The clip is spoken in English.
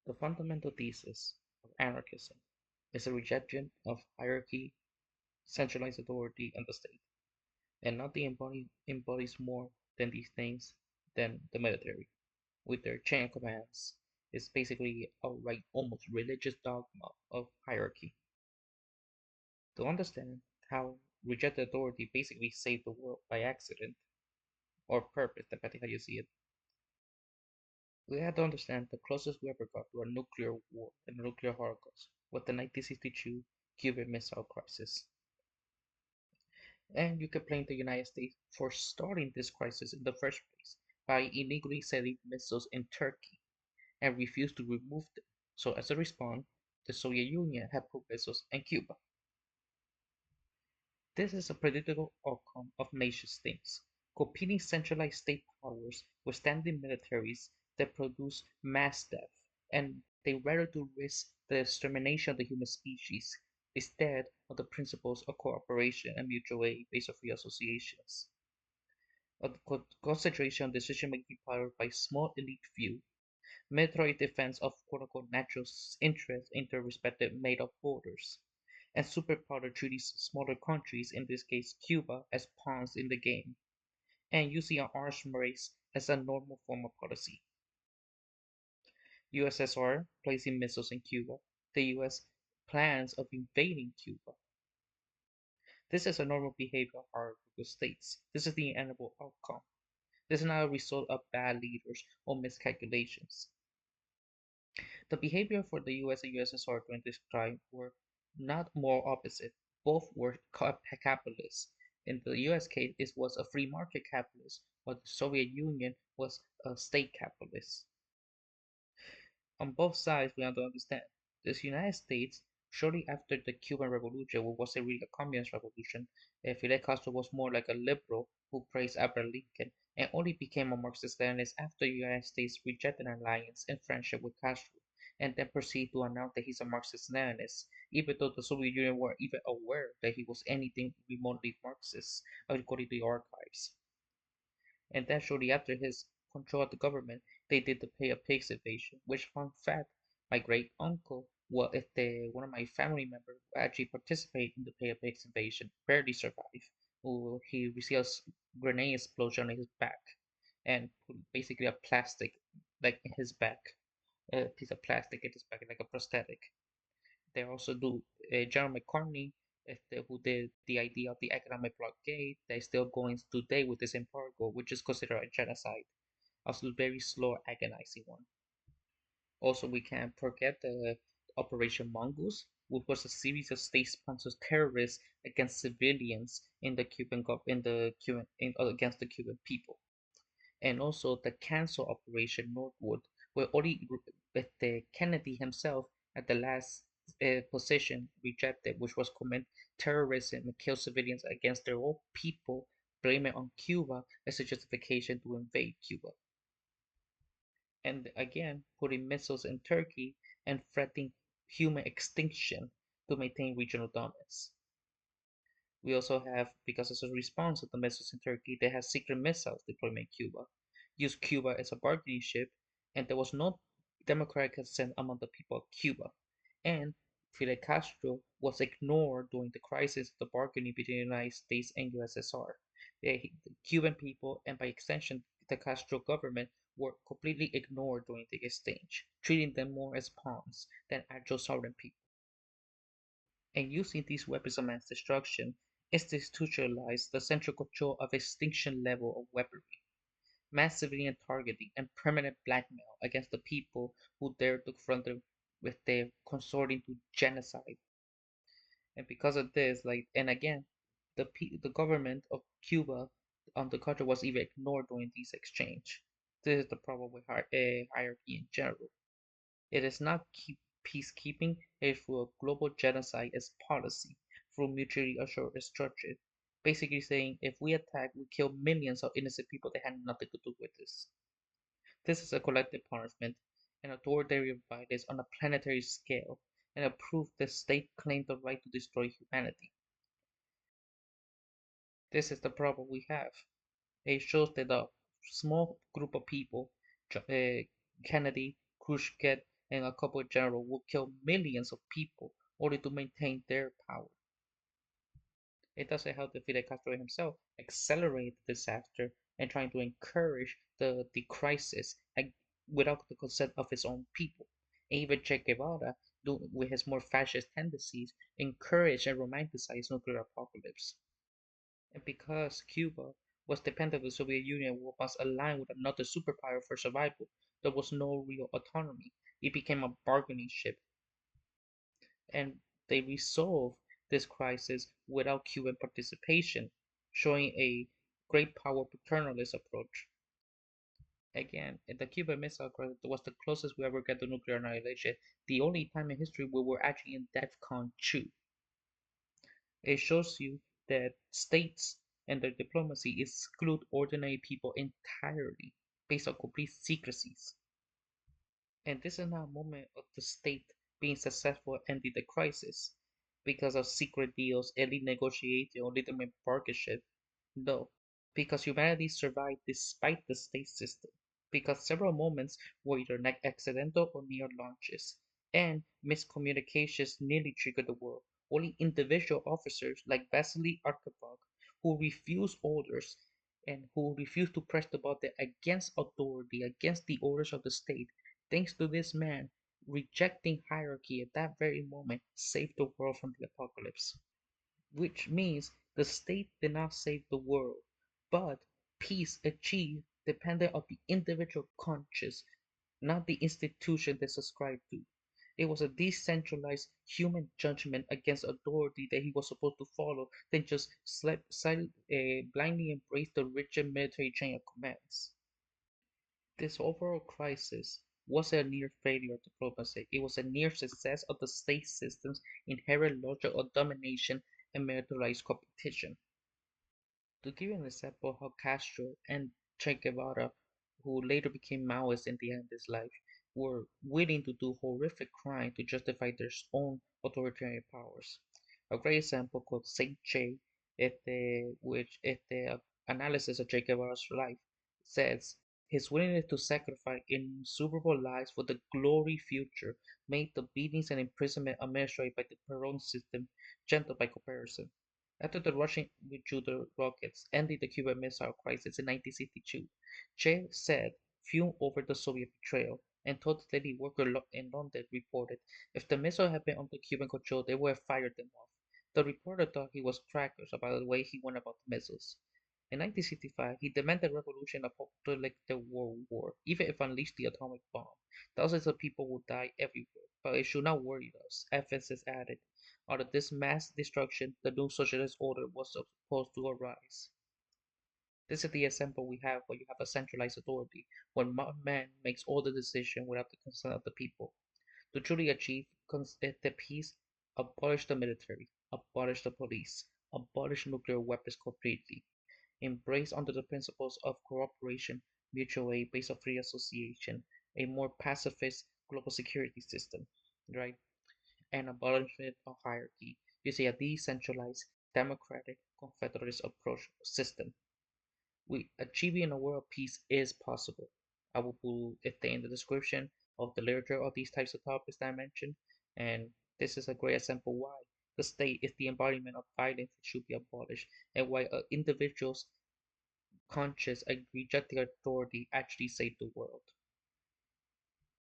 The fundamental thesis of anarchism is a rejection of hierarchy, centralized authority, and the state, and nothing embodies more than these things than the military, with their chain of commands. Is basically outright, almost religious dogma of hierarchy. To understand how rejected authority basically saved the world by accident or purpose, depending how you see it, we have to understand the closest we ever got to a nuclear war and a nuclear holocaust was the 1962 Cuban Missile Crisis. And you could blame the United States for starting this crisis in the first place by illegally setting missiles in Turkey and refused to remove them. So as a response, the Soviet Union had put missiles in Cuba. This is a predictable outcome of nation-states, competing centralized state powers with standing militaries that produce mass death, and they rather to risk the extermination of the human species instead of the principles of cooperation and mutual aid based on free associations. A concentration on decision-making power by small elite few, military defense of quote-unquote natural interests in their respective made-up borders, and superpower treaties smaller countries, in this case Cuba, as pawns in the game, and using an arms race as a normal form of policy. USSR placing missiles in Cuba, the US plans of invading Cuba. This is a normal behavior of hierarchical states. This is the inevitable outcome. This is not a result of bad leaders or miscalculations. The behavior for the US and USSR during this time were not more opposite. Both were capitalists. In the US case, it was a free market capitalist, while the Soviet Union was a state capitalist. On both sides, we have to understand the United States, shortly after the Cuban Revolution, which was really a communist revolution, Fidel Castro was more like a liberal who praised Abraham Lincoln and only became a Marxist-Leninist after the United States rejected an alliance and friendship with Castro, and then proceeded to announce that he's a Marxist-Leninist, even though the Soviet Union weren't even aware that he was anything remotely Marxist, according to the archives. And then shortly after his control of the government, they did the Pay of Pigs invasion, which, fun fact, my great uncle, well, if the one of my family members who actually participated in the Pay of Pigs invasion, barely survived. He received a grenade explosion on his back and put basically a plastic like in his back, a piece of plastic in his back, like a prosthetic. They also do John McCartney, who did the idea of the economic blockade. They're still going today with this embargo, which is considered a genocide. Also, very slow, agonizing one. Also, we can't forget the Operation Mongoose, which was a series of state-sponsored terrorists against civilians in the against the Cuban people, and also the cancel Operation Northwood, where only with the Kennedy himself at the last position rejected, which was commit terrorism and kill civilians against their own people, blame it on Cuba as a justification to invade Cuba. And again, putting missiles in Turkey and threatening human extinction to maintain regional dominance. We also have, because as a response to the missiles in Turkey, they had secret missiles deployed in Cuba, used Cuba as a bargaining chip, and there was no democratic consent among the people of Cuba. And Fidel Castro was ignored during the crisis of the bargaining between the United States and USSR. The Cuban people, and by extension the Castro government, were completely ignored during the exchange, treating them more as pawns than actual sovereign people. And using these weapons of mass destruction institutionalized the central control of extinction level of weaponry, mass civilian targeting, and permanent blackmail against the people who dare to confront them with their consorting to genocide. And because of this, and again, the government of Cuba on the country was even ignored during this exchange. This is the problem with hierarchy in general. It is not peacekeeping, it is through a global genocide as policy, through mutually assured structure. Basically saying, if we attack, we kill millions of innocent people that had nothing to do with this. This is a collective punishment, an authoritarian violence on a planetary scale, and a proof the state claimed the right to destroy humanity. This is the problem we have. It shows that a small group of people, Kennedy, Khrushchev, and a couple of generals would kill millions of people only to maintain their power. It doesn't help that Fidel Castro himself accelerated the disaster and trying to encourage the crisis without the consent of his own people. And even Che Guevara, with his more fascist tendencies, encouraged and romanticized nuclear apocalypse. And because Cuba was dependent on the Soviet Union and was aligned with another superpower for survival, there was no real autonomy. It became a bargaining chip, and they resolved this crisis without Cuban participation, showing a great power paternalist approach. Again, the Cuban Missile Crisis was the closest we ever got to nuclear annihilation, the only time in history where we're actually in DEFCON 2. It shows you that states and their diplomacy exclude ordinary people entirely based on complete secrecies. And this is not a moment of the state being successful at ending the crisis because of secret deals, elite negotiation, or legitimate partnership. No, because humanity survived despite the state system. Because several moments were either accidental or near launches, and miscommunications nearly triggered the war. Only individual officers like Vasily Arkhipov, who refused orders and who refused to press the button against authority, against the orders of the state, thanks to this man rejecting hierarchy at that very moment, saved the world from the apocalypse. Which means the state did not save the world, but peace achieved depended on the individual conscious, not the institution they subscribed to. It was a decentralized human judgment against authority that he was supposed to follow, then just blindly embrace the rigid military chain of commands. This overall crisis wasn't a near failure of diplomacy, it was a near success of the state system's inherent logic of domination and militarized competition. To give you an example how Castro and Che Guevara, who later became Maoists in the end of his life, were willing to do horrific crime to justify their own authoritarian powers. A great example called Saint Che, which the analysis of Che Guevara's life says his willingness to sacrifice innumerable lives for the glory future made the beatings and imprisonment administered by the Peron system gentle by comparison. After the Russian withdrew the rockets, ending the Cuban Missile Crisis in 1962, Che said, fumed over the Soviet betrayal, and told the daily worker in London reported, if the missile had been under Cuban control, they would have fired them off. The reporter thought he was crackers about the way he went about the missiles. In 1965, he demanded revolution like the World War, even if unleashed the atomic bomb. Thousands of people would die everywhere, but it should not worry us, Evans added. Out of this mass destruction, the new socialist order was supposed to arise. This is the example we have where you have a centralized authority, when one man makes all the decisions without the consent of the people. To truly achieve the peace, abolish the military, abolish the police, abolish nuclear weapons completely, embrace under the principles of cooperation, mutual aid based on free association, a more pacifist global security system, right? And abolishment of hierarchy using a decentralized, democratic, confederalist approach system. Achieving a world peace is possible. I will put it in the description of the literature of these types of topics that I mentioned, and this is a great example why the state is the embodiment of violence that should be abolished, and why individuals conscious and rejecting authority actually save the world.